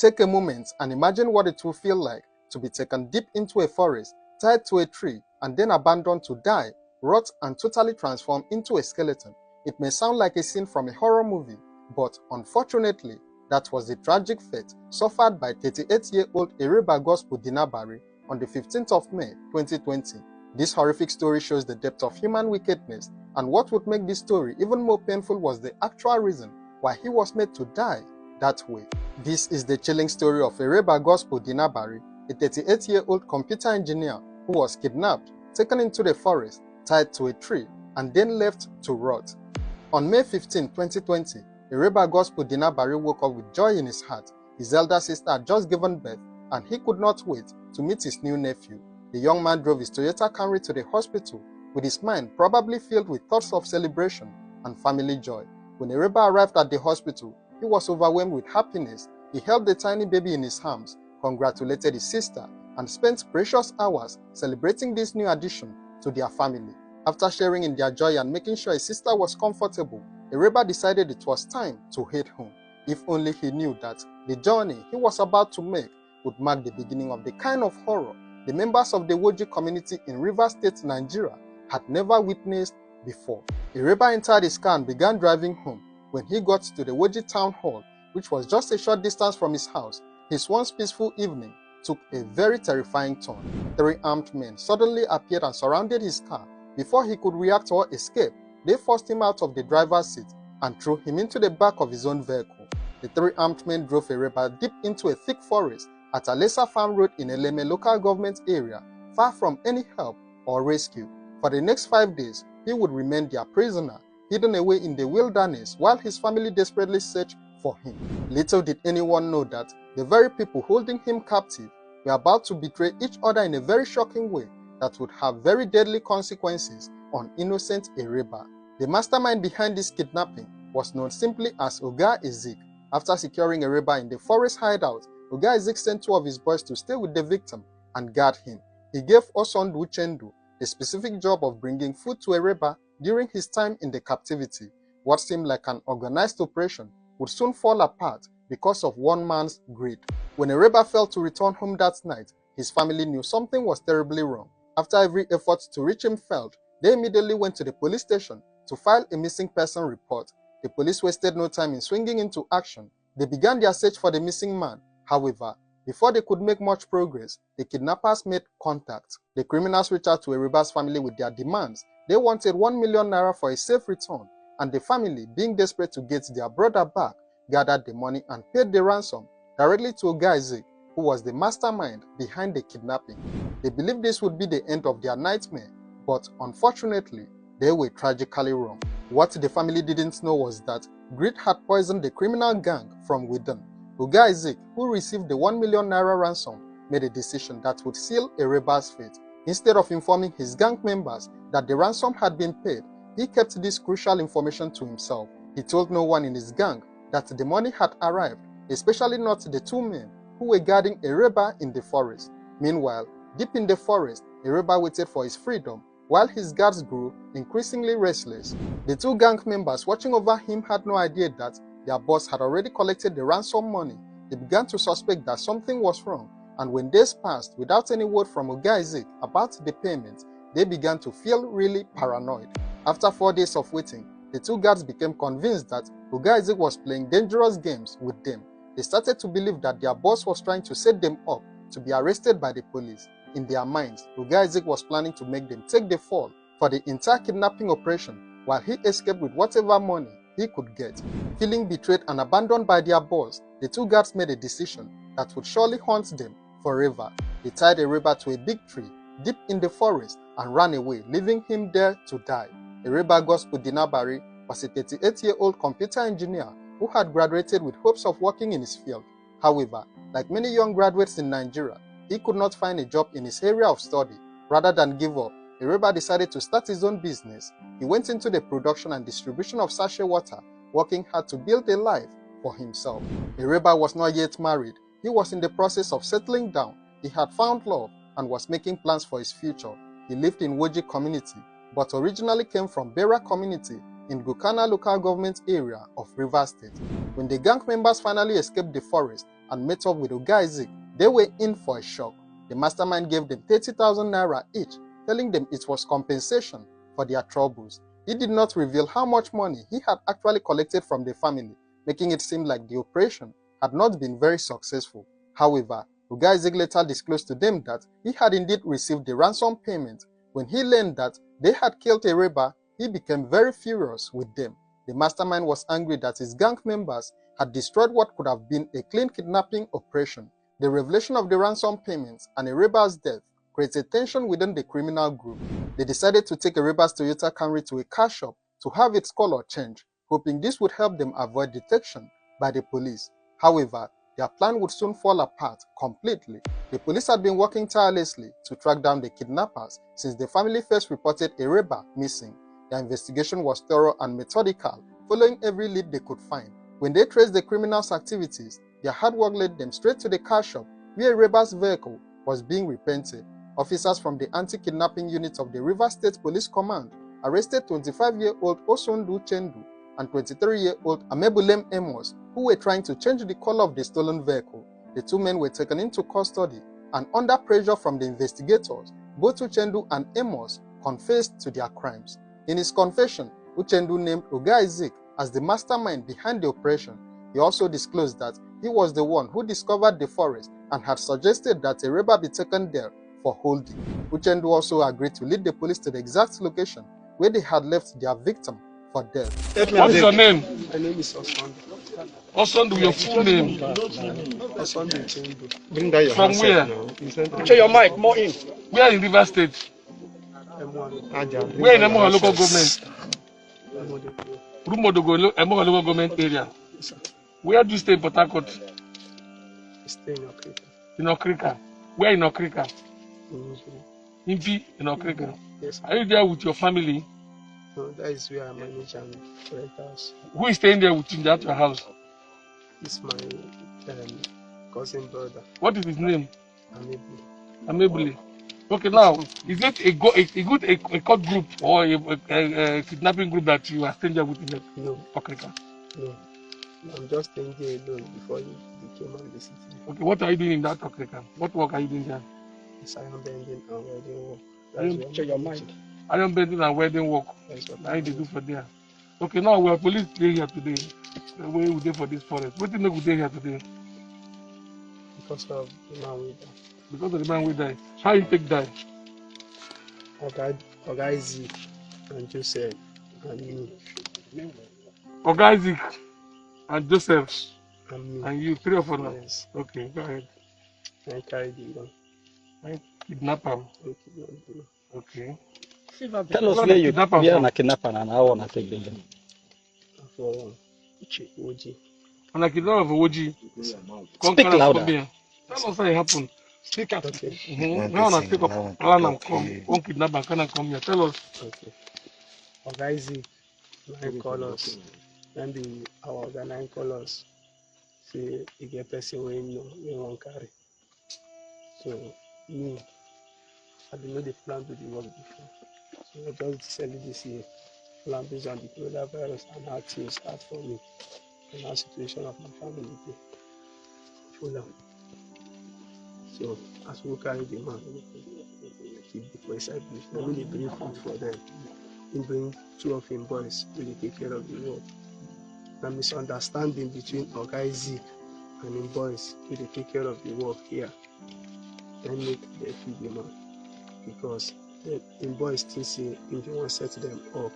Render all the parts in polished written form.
Take a moment and imagine what it will feel like to be taken deep into a forest, tied to a tree, and then abandoned to die, rot, and totally transform into a skeleton. It may sound like a scene from a horror movie, but unfortunately, that was the tragic fate suffered by 38-year-old Ereba Gospel Dinabari on the 15th of May 2020. This horrific story shows the depth of human wickedness, and what would make this story even more painful was the actual reason why he was made to die that way. This is the chilling story of Ereba Gospel Dinabari, a 38-year-old computer engineer who was kidnapped, taken into the forest, tied to a tree, and then left to rot. On May 15, 2020, Ereba Gospel Dinabari woke up with joy in his heart. His elder sister had just given birth, and he could not wait to meet his new nephew. The young man drove his Toyota Camry to the hospital, with his mind probably filled with thoughts of celebration and family joy. When Ereba arrived at the hospital, he was overwhelmed with happiness. He held the tiny baby in his arms, congratulated his sister, and spent precious hours celebrating this new addition to their family. After sharing in their joy and making sure his sister was comfortable, Ereba decided it was time to head home. If only he knew that the journey he was about to make would mark the beginning of the kind of horror the members of the Woji community in Rivers State, Nigeria had never witnessed before. Ereba entered his car and began driving home. When he got to the Woji town hall, which was just a short distance from his house, his once peaceful evening took a very terrifying turn. 3 armed men suddenly appeared and surrounded his car. Before he could react or escape, they forced him out of the driver's seat and threw him into the back of his own vehicle. The 3 armed men drove Ereba deep into a thick forest at Alesa Farm Road in Eleme local government area, far from any help or rescue. For the next 5 days, he would remain their prisoner, hidden away in the wilderness while his family desperately searched for him. Little did anyone know that the very people holding him captive were about to betray each other in a very shocking way that would have very deadly consequences on innocent Ereba. The mastermind behind this kidnapping was known simply as Oga Ezik. After securing Ereba in the forest hideout, Oga Ezik sent 2 of his boys to stay with the victim and guard him. He gave Osondu Chendu the specific job of bringing food to Ereba during his time in the captivity. What seemed like an organized operation would soon fall apart because of one man's greed. When Ereba failed to return home that night, his family knew something was terribly wrong. After every effort to reach him failed, they immediately went to the police station to file a missing person report. The police wasted no time in swinging into action. They began their search for the missing man. However, before they could make much progress, the kidnappers made contact. The criminals reached out to Ereba's family with their demands. They wanted 1 million naira for a safe return, and the family, being desperate to get their brother back, gathered the money and paid the ransom directly to Oga Ezik, who was the mastermind behind the kidnapping. They believed this would be the end of their nightmare, but unfortunately, they were tragically wrong. What the family didn't know was that greed had poisoned the criminal gang from within. Oga Ezik, who received the 1 million naira ransom, made a decision that would seal Ereba's fate. Instead of informing his gang members that the ransom had been paid, he kept this crucial information to himself. He told no one in his gang that the money had arrived, especially not the 2 men who were guarding Ereba in the forest. Meanwhile, deep in the forest, Ereba waited for his freedom while his guards grew increasingly restless. The 2 gang members watching over him had no idea that their boss had already collected the ransom money. They began to suspect that something was wrong, and when days passed without any word from Oga Ezik about the payment, they began to feel really paranoid. After 4 days of waiting, the 2 guards became convinced that Oga Ezik was playing dangerous games with them. They started to believe that their boss was trying to set them up to be arrested by the police. In their minds, Oga Ezik was planning to make them take the fall for the entire kidnapping operation, while he escaped with whatever money he could get. Feeling betrayed and abandoned by their boss, the 2 guards made a decision that would surely haunt them forever. They tied Ereba to a big tree deep in the forest and ran away, leaving him there to die. Ereba Gospel Dinabari was a 38-year-old computer engineer who had graduated with hopes of working in his field. However, like many young graduates in Nigeria, he could not find a job in his area of study. Rather than give up, Ereba decided to start his own business. He went into the production and distribution of sachet water, working hard to build a life for himself. Ereba was not yet married. He was in the process of settling down. He had found love and was making plans for his future. He lived in Woji community, but originally came from Bera community in Gukana local government area of Rivers State. When the gang members finally escaped the forest and met up with Oga Isaac, they were in for a shock. The mastermind gave them 30,000 naira each, telling them it was compensation for their troubles. He did not reveal how much money he had actually collected from the family, making it seem like the operation had not been very successful. However, Oga Isaac later disclosed to them that he had indeed received the ransom payment. When he learned that they had killed Ereba, he became very furious with them. The mastermind was angry that his gang members had destroyed what could have been a clean kidnapping operation. The revelation of the ransom payments and Ereba's death created tension within the criminal group. They decided to take Ereba's Toyota Camry to a car shop to have its color changed, hoping this would help them avoid detection by the police. However, their plan would soon fall apart completely. The police had been working tirelessly to track down the kidnappers since the family first reported Ereba missing. Their investigation was thorough and methodical, following every lead they could find. When they traced the criminals' activities, their hard work led them straight to the car shop where Ereba's vehicle was being repainted. Officers from the anti-kidnapping unit of the Rivers State Police Command arrested 25-year-old Osondu Chendu and 23-year-old Amebulem Amos, who were trying to change the color of the stolen vehicle. The two men were taken into custody, and under pressure from the investigators, both Uchendu and Amos confessed to their crimes. In his confession, Uchendu named Oga Isaac as the mastermind behind the operation. He also disclosed that he was the one who discovered the forest and had suggested that Ereba be taken there for holding. Uchendu also agreed to lead the police to the exact location where they had left their victim for death. What is your name? My name is Osondu. Osondu, your full name? Osondu Chendu. Bring that your From where? Show your mic, more in. Where in River State? M1. Where in Emoha local government? Rumodogo, Emoha local government area. Yes, Where do you stay in Port Harcourt? stay in Okrika. In Okrika. Where in Okrika? In In Okrika. Yes. Are you there with your family? No, that is where I manage and rent house. Who is staying there with you at your house? It's my cousin brother. What is his name? Amebule. Amebule. Okay, now, is it a court group or a kidnapping group that you are staying there with in No, Okrika? no. I'm just staying there alone before he came on the city. Okay, what are you doing in that Okrika? What work are you doing there? It's iron bending and welding work. Show your mic. Iron bending and welding work. That's what Now they do for there. Okay, now we are police day here today. Where we dey for this forest? What do you make we dey here today? because of the man with that. Because of the man we die. How you take die? Oga Isaac and Joseph and me. Oga Isaac and Joseph And me. and you, three of us now. Yes. Okay, go ahead. I carried the gun. I kidnap him. Okay. Okay. Tell us where you are a kidnapper and how on a take them. For Oji. And I kidnap of Oji. Speak louder. Come here. Tell us how it happened. Speak up. Okay. Now I take up plan and come. One kidnap and can come here. Tell us. Okay. Oga Isaac, 9 colors. Then our Oga 9 colors. Say you get person wey no wey wan carry. So me, I didn't know the plan to the work before. So I just decided this year, plan based on the coronavirus and how things start for me and how situation of my family dey. Full on. So as we carry the man, we keep the place I bush. Now we dey bring food for them. He bring 2 of him boys to take care of the work. The misunderstanding between Oga Isaac and him boys to take care of the work here. Then make them feed the man because him boys still say if you want to set them up,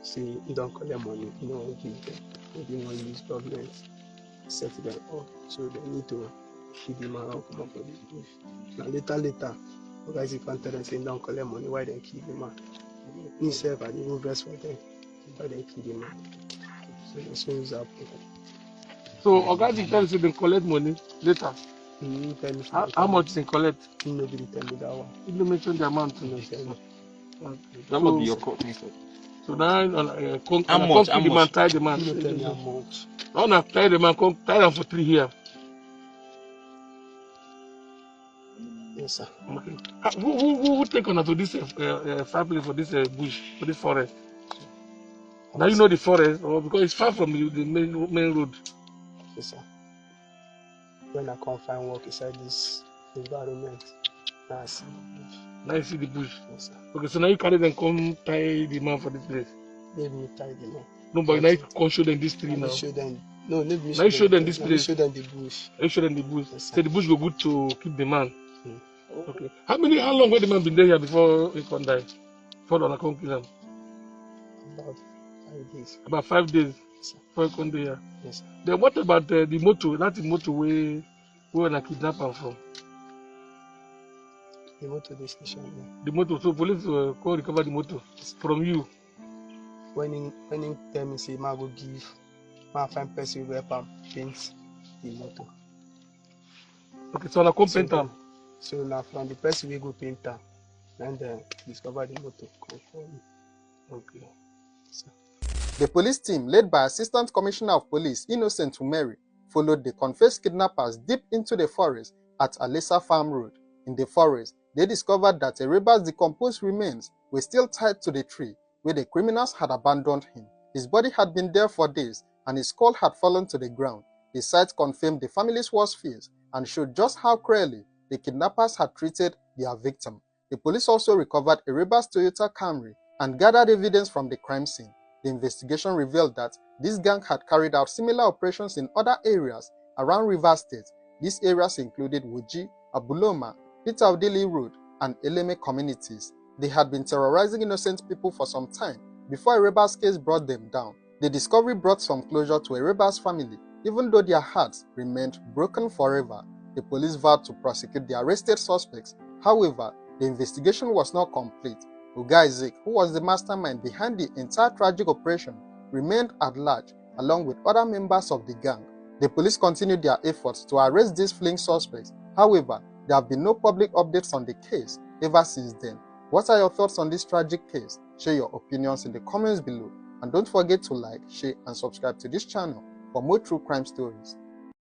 say you don't collect money, you don't give them, maybe you want to use government set them up, so they need to feed the man up come up for the bush. Now later, Oga Isaac can tell them say don't collect money, why they kill the man? Himself and even best for them, why they kill the man? So that's what is happening. So Oga Isaac tell you they collect money later. How much they collect? Nobody tell me that one. You don't mention the amount to me. That must be your court method. So now, How much? the man, tie the man. You don't tell me amount. I want to tie the man, come tie them for 3 here. Yes, sir. Okay. Who take on to this family for this bush, for this forest? Now you know the forest, or because it's far from you, the main road. Yes, sir. when I come find work inside this environment, now I see the bush. Now you see the bush. Yes, sir. Okay, so now you carry them come tie the man for this place. Let me tie the man. No, but now you come show them this tree now. Show them. No, let me now you show them this Let place. me show them the bush. You show them the bush. Yes, So the bush go good to keep the man. Okay. How long has the man been there here before he can die? Before the come kill him? About 5 days. About 5 days. Yes, sir. Before he come there. Yes, sir. Then what about the motor? That's the motor where I kidnap him from. The motor dey station now. The motor. So police go recover the motor from you. When he tell me say man go give, man find person wey help am paint the motor. Okay, so I come paint am. So now from the person we go paint am, and then discover the motor come for me. Okay. So. The police team, led by Assistant Commissioner of Police Innocent Umeri, followed the confessed kidnappers deep into the forest at Alesa Farm Road. In the forest, they discovered that Ereba's decomposed remains were still tied to the tree where the criminals had abandoned him. His body had been there for days, and his skull had fallen to the ground. The sight confirmed the family's worst fears and showed just how cruelly the kidnappers had treated their victim. The police also recovered Ereba's Toyota Camry and gathered evidence from the crime scene. The investigation revealed that this gang had carried out similar operations in other areas around Rivers State. These areas included Wuji, Abuloma, Peter Odili Road, and Eleme communities. They had been terrorizing innocent people for some time before Ereba's case brought them down. The discovery brought some closure to Ereba's family, even though their hearts remained broken forever. The police vowed to prosecute the arrested suspects. However, the investigation was not complete. Oga Isaac, who was the mastermind behind the entire tragic operation, remained at large along with other members of the gang. The police continued their efforts to arrest these fleeing suspects. However, there have been no public updates on the case ever since then. What are your thoughts on this tragic case? Share your opinions in the comments below, and don't forget to like, share, and subscribe to this channel for more true crime stories.